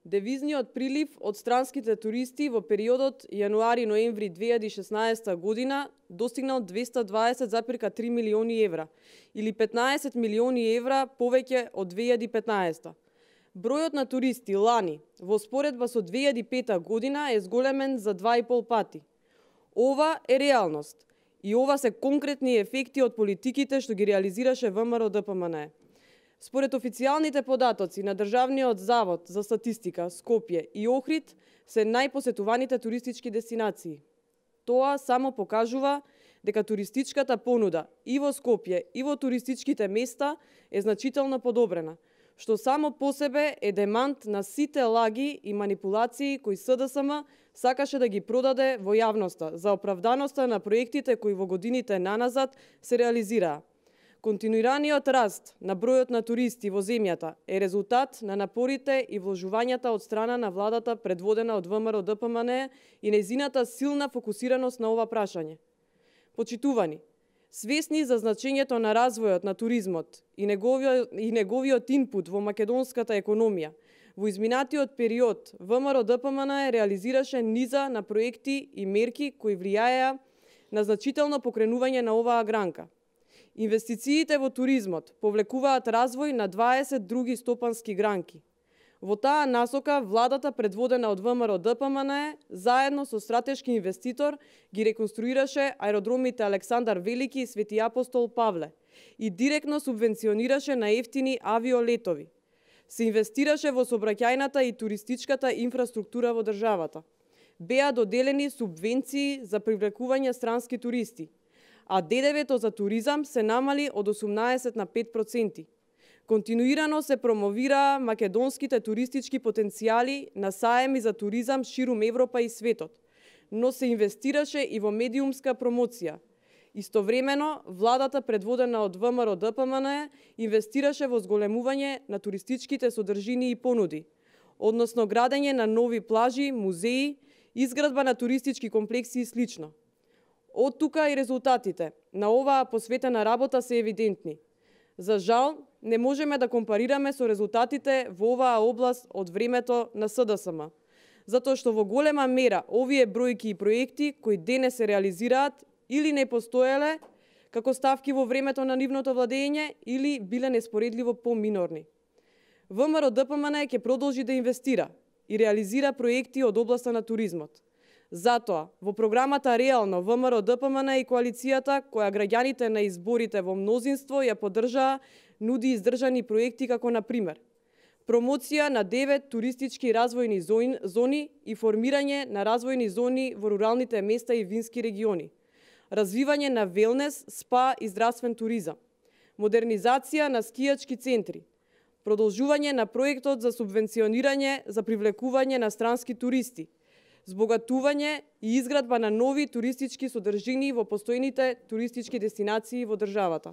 Девизниот прилив од странските туристи во периодот јануари-ноември 2016 година достигнал 220,3 милиони евра, или 15 милиони евра повеќе од 2015. Бројот на туристи лани во споредба со 2005 година е зголемен за 2,5 пати. Ова е реалност и ова се конкретни ефекти од политиките што ги реализираше ВМРО-ДПМНЕ. Според официјалните податоци на Државниот завод за статистика, Скопје и Охрид се најпосетуваните туристички дестинации. Тоа само покажува дека туристичката понуда и во Скопје и во туристичките места е значително подобрена, што само по себе е демант на сите лаги и манипулации кои СДСМ сакаше да ги продаде во јавноста за оправданоста на проектите кои во годините наназад се реализираа. Континуираниот раст на бројот на туристи во земјата е резултат на напорите и вложувањата од страна на владата предводена од ВМРО-ДПМНЕ и нејзината силна фокусираност на ова прашање. Почитувани, свесни за значењето на развојот на туризмот и неговиот инпут во македонската економија, во изминатиот период ВМРО-ДПМНЕ реализираше низа на проекти и мерки кои влијаеа на значително покренување на оваа гранка. Инвестициите во туризмот повлекуваат развој на 20 други стопански гранки. Во таа насока, владата предводена од ВМРО-ДПМНЕ, заедно со стратешки инвеститор, ги реконструираше аеродромите Александар Велики и Свети Апостол Павле и директно субвенционираше на ефтини авиолетови. Се инвестираше во сообраќајната и туристичката инфраструктура во државата. Беа доделени субвенции за привлекување странски туристи, а ДДВ-то за туризам се намали од 18 на 5%. Континуирано се промовираа македонските туристички потенцијали на саеми за туризам ширум Европа и светот, но се инвестираше и во медиумска промоција. Истовремено, владата предводена од ВМРО-ДПМНЕ инвестираше во зголемување на туристичките содржини и понуди, односно градење на нови плажи, музеи, изградба на туристички комплекси и слично. Од тука и резултатите на оваа посветена работа се евидентни. За жал, не можеме да компарираме со резултатите во оваа област од времето на СДСМ, затоа што во голема мера овие бројки и проекти кои денес се реализираат или не постоеле како ставки во времето на нивното владење или биле неспоредливо поминорни. ВМРО-ДПМНЕ ќе продолжи да инвестира и реализира проекти од областа на туризмот. Затоа, во програмата Реално ВМРО-ДПМНЕ и коалицијата, која граѓаните на изборите во мнозинство ја поддржаа, нуди издржани проекти како, например, промоција на 9 туристички развојни зони и формирање на развојни зони во руралните места и вински региони, развивање на велнес, спа и здравствен туризам, модернизација на скијачки центри, продолжување на проектот за субвенционирање за привлекување на странски туристи, збогатување и изградба на нови туристички содржини во постојните туристички дестинации во државата.